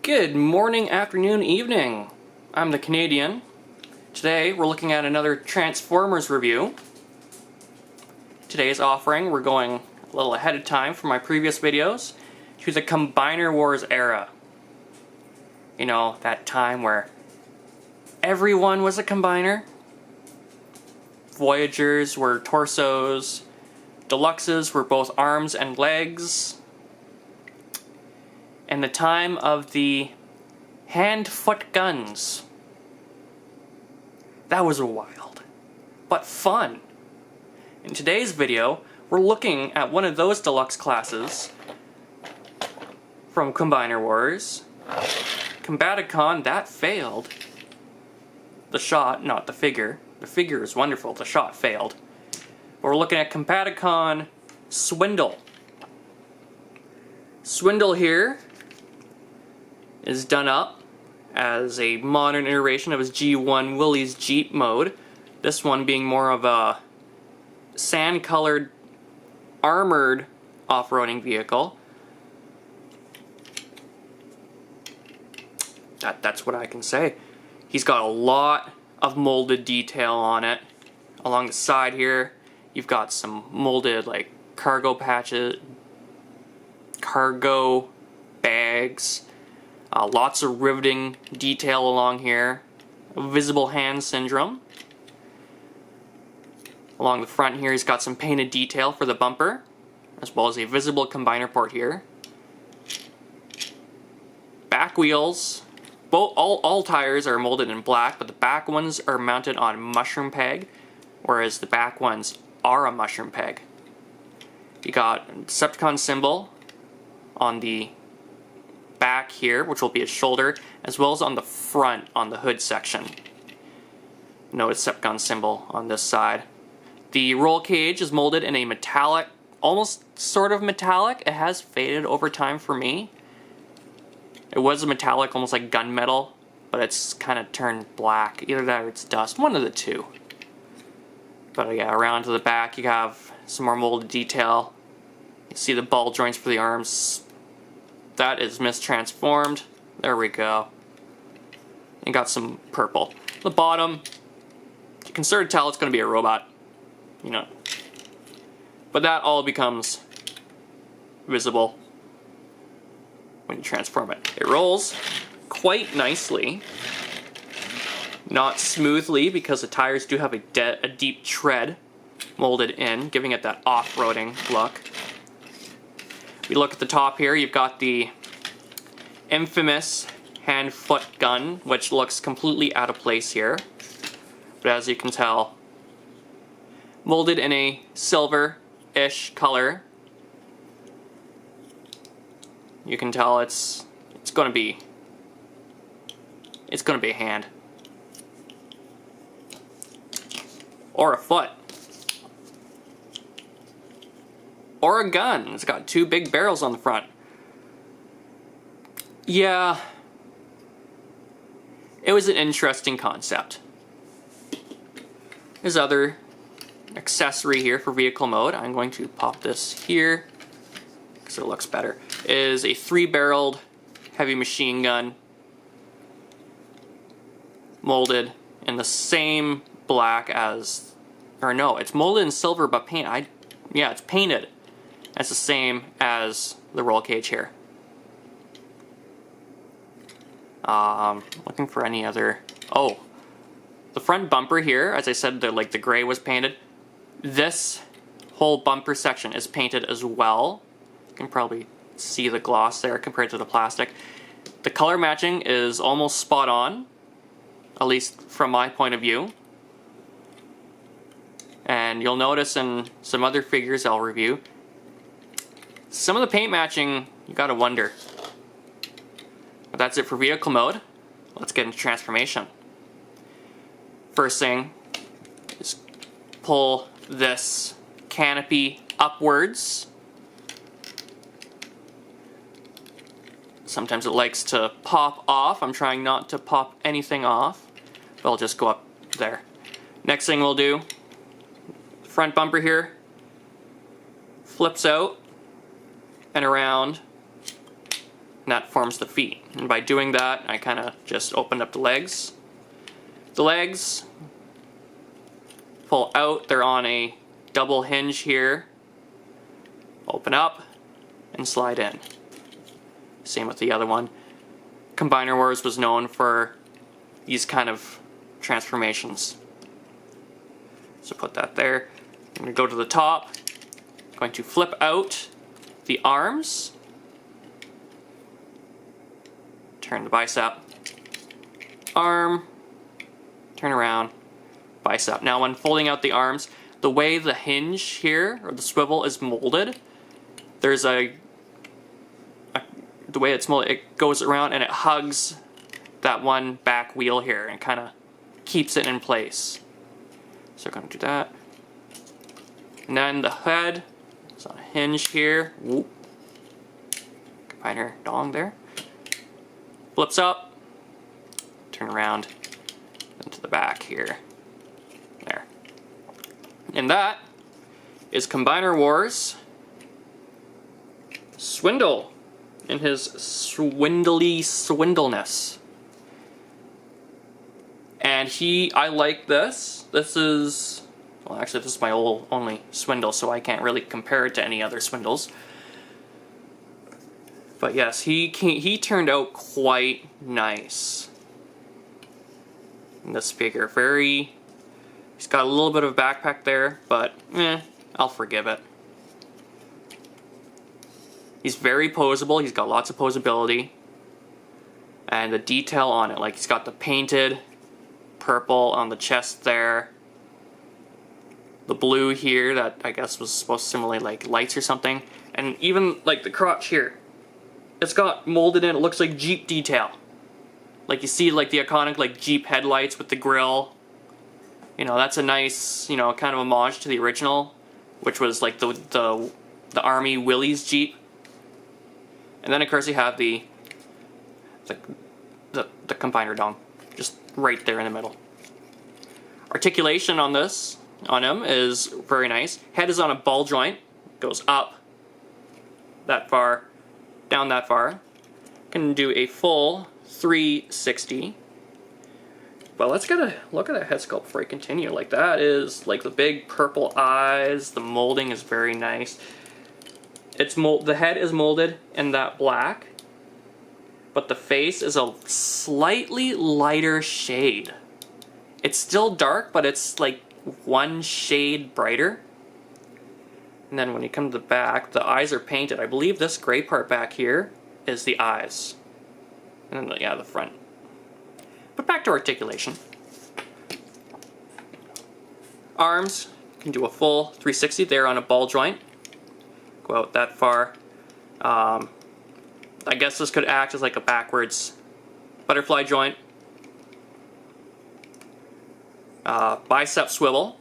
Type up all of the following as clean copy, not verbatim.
Good morning, afternoon, evening. I'm the Canadian. Today we're looking at another Transformers review. Today's offering, we're going a little ahead of time from my previous videos to the Combiner Wars era. You know, that time where everyone was a combiner. Voyagers were torsos. Deluxes were both arms and legs. And the time of the hand-foot guns. That was wild, but fun. In today's video, we're looking at one of those deluxe classes from Combiner Wars. Combaticon, that failed. The shot, not the figure. The figure is wonderful, the shot failed. But we're looking at Combaticon Swindle. Swindle here is done up as a modern iteration of his G1 Willys Jeep mode. This one being more of a sand-colored, armored off-roading vehicle. That's what I can say. He's got a lot of molded detail on it. Along the side here, you've got some molded like cargo patches, cargo bags. Lots of riveting detail along here. Visible hand syndrome. Along the front here, he's got some painted detail for the bumper, as well as a visible combiner port here. Back wheels. All tires are molded in black, but the back ones are mounted on mushroom peg, whereas the back ones are a mushroom peg. You got a Decepticon symbol on the back here, which will be a shoulder, as well as on the front on the hood section. No Decepticon symbol on this side. The roll cage is molded in a metallic, almost sort of metallic. It has faded over time for me. It was a metallic, almost like gunmetal, but it's kind of turned black. Either that or it's dust, one of the two. But yeah, around to the back you have some more molded detail. You see the ball joints for the arms. That is mistransformed. There we go. You got some purple. The bottom, you can sort of tell it's going to be a robot. You know. But that all becomes visible when you transform it. It rolls quite nicely. Not smoothly, because the tires do have a deep tread molded in, giving it that off-roading look. We look at the top here, you've got the infamous hand-foot gun, which looks completely out of place here. But as you can tell, molded in a silver-ish color. You can tell it's gonna be a hand. Or a foot. Or a gun. It's got two big barrels on the front. Yeah. It was an interesting concept. There's other accessory here for vehicle mode. I'm going to pop this here because it looks better. It is a 3-barreled heavy machine gun. Molded in the same black as... Or no, it's molded in silver but painted. Yeah, it's painted. It's the same as the roll cage here. Looking for any other... Oh, the front bumper here, as I said, the gray was painted. This whole bumper section is painted as well. You can probably see the gloss there compared to the plastic. The color matching is almost spot on, at least from my point of view. And you'll notice in some other figures I'll review, some of the paint matching, you gotta wonder. But that's it for vehicle mode. Let's get into transformation. First thing is pull this canopy upwards. Sometimes it likes to pop off. I'm trying not to pop anything off, but I'll just go up there. Next thing we'll do, front bumper here flips out and around and that forms the feet. And by doing that, I kind of just opened up the legs. The legs pull out, they're on a double hinge here. Open up and slide in. Same with the other one. Combiner Wars was known for these kind of transformations. So put that there. I'm going to go to the top. I'm going to flip out the arms. Turn the bicep. Arm. Turn around. Bicep. Now when folding out the arms, the way the hinge here, or the swivel, is molded, there's the way it's molded, it goes around and it hugs that one back wheel here and kind of keeps it in place. So I'm going to do that. And then the head is on a hinge here. Whoop. Combiner dong there. Flips up. Turn around into the back here. There. And that is Combiner Wars Swindle in his swindly swindleness. And I like this. This is, well, actually this is my only Swindle, so I can't really compare it to any other Swindles. But yes, he turned out quite nice. And this figure, he's got a little bit of a backpack there, but I'll forgive it. He's very posable, he's got lots of posability. And the detail on it, like he's got the painted purple on the chest there. The blue here that I guess was supposed to simulate like lights or something. And even like the crotch here. It's got molded in, it looks like Jeep detail. Like you see like the iconic like Jeep headlights with the grill. You know, that's a nice, you know, kind of homage to the original, which was like the Army Willys Jeep. And then of course you have the combiner dong, just right there in the middle. Articulation on him is very nice. Head is on a ball joint, goes up that far, down that far. Can do a full 360. But let's get a look at that head sculpt before I continue. Like that is like the big purple eyes. The molding is very nice. The head is molded in that black, but the face is a slightly lighter shade. It's still dark, but it's like one shade brighter. And then when you come to the back, the eyes are painted. I believe this gray part back here is the eyes. And then, yeah, the front. But back to articulation. Arms, can do a full 360 there on a ball joint. Go out that far. I guess this could act as like a backwards butterfly joint. Bicep swivel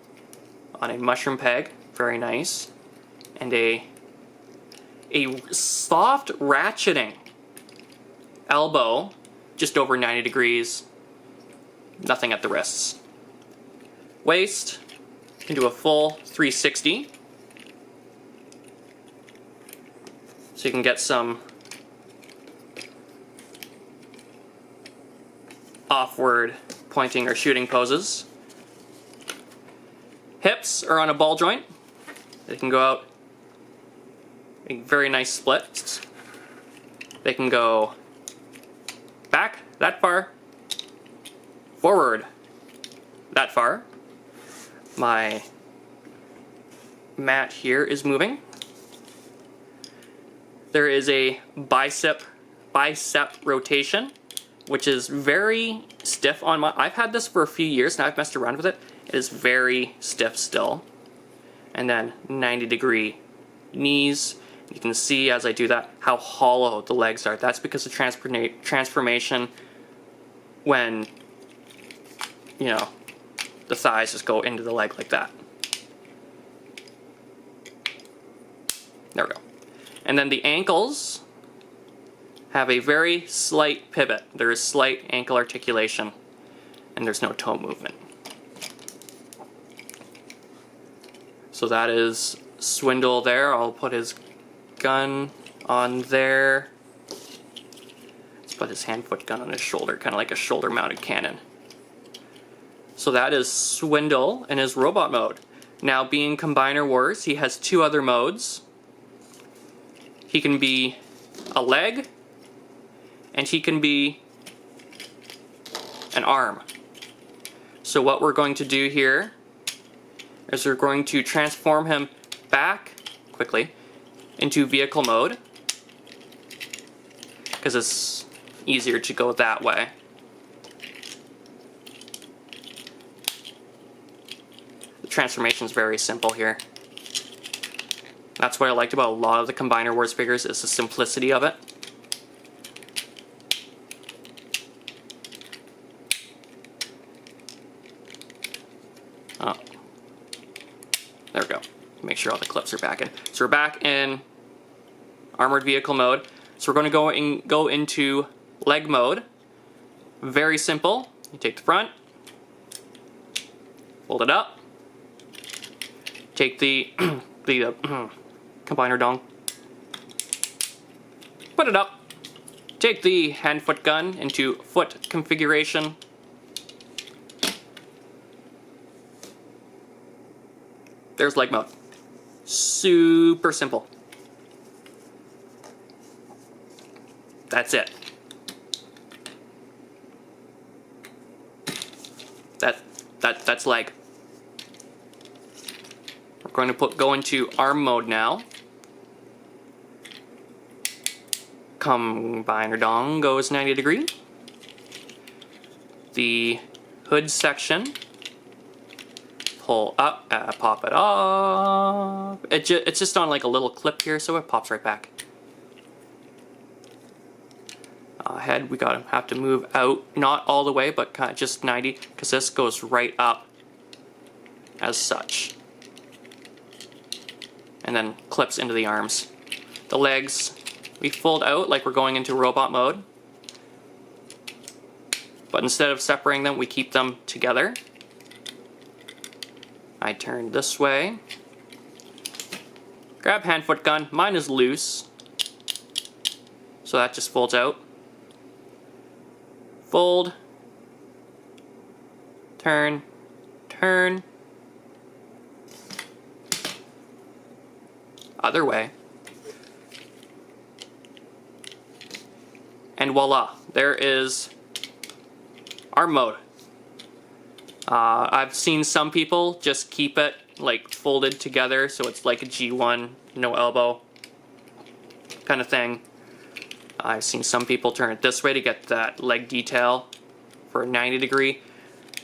on a mushroom peg, very nice. And a soft ratcheting elbow, just over 90 degrees. Nothing at the wrists. Waist, can do a full 360. So you can get some offward pointing or shooting poses. Hips are on a ball joint. They can go out a very nice split. They can go back that far, forward that far. My mat here is moving. There is a bicep rotation, which is very stiff on my... I've had this for a few years now. I've messed around with it. It is very stiff still. And then 90-degree knees. You can see as I do that how hollow the legs are. That's because of transformation when, you know, the thighs just go into the leg like that. There we go. And then the ankles have a very slight pivot. There is slight ankle articulation, and there's no toe movement. So that is Swindle there. I'll put his gun on there. put his hand-foot gun on his shoulder, kind of like a shoulder-mounted cannon. So that is Swindle in his robot mode. Now, being Combiner Wars, he has two other modes. He can be a leg, and he can be an arm. So what we're going to do here is we're going to transform him back, quickly, into vehicle mode, because it's easier to go that way. The transformation is very simple here. That's what I liked about a lot of the Combiner Wars figures, is the simplicity of it. Oh. There we go. Make sure all the clips are back in. So we're back in armored vehicle mode. So we're going to go into leg mode. Very simple. You take the front, fold it up, take the combiner dong, put it up, take the hand-foot gun into foot configuration, there's leg mode. Super simple. That's it. That's leg. We're going to go into arm mode now. Combiner dong goes 90 degree. The hood section, pull up, pop it off. It's just on like a little clip here, so it pops right back. Head, we have to move out, not all the way, but kind of just 90, because this goes right up as such. And then clips into the arms. The legs, we fold out like we're going into robot mode. But instead of separating them, we keep them together. I turn this way. Grab hand-foot gun. Mine is loose, so that just folds out. Fold. Turn. Turn. Other way. And voila, there is arm mode. I've seen some people just keep it like folded together, so it's like a G1, no elbow kind of thing. I've seen some people turn it this way to get that leg detail for a 90 degree.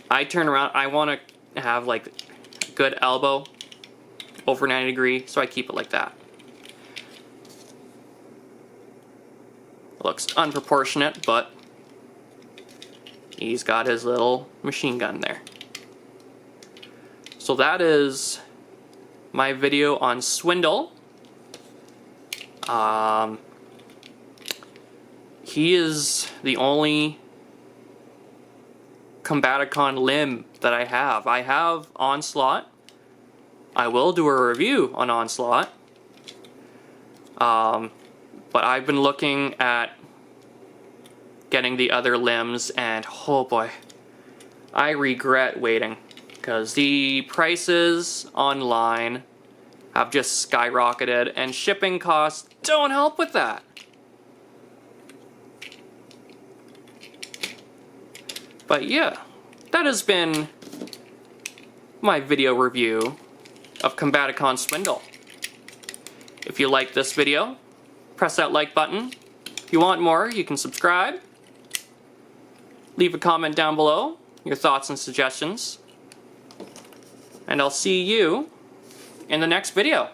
I turn around, I want to have like a good elbow over 90 degree, so I keep it like that. It looks unproportionate, but he's got his little machine gun there. So that is my video on Swindle. He is the only Combaticon limb that I have. I have Onslaught. I will do a review on Onslaught. But I've been looking at getting the other limbs, and oh boy, I regret waiting, because the prices online have just skyrocketed, and shipping costs don't help with that. But yeah, that has been my video review of Combaticon Swindle. If you like this video, press that like button. If you want more, you can subscribe. Leave a comment down below, your thoughts and suggestions. And I'll see you in the next video.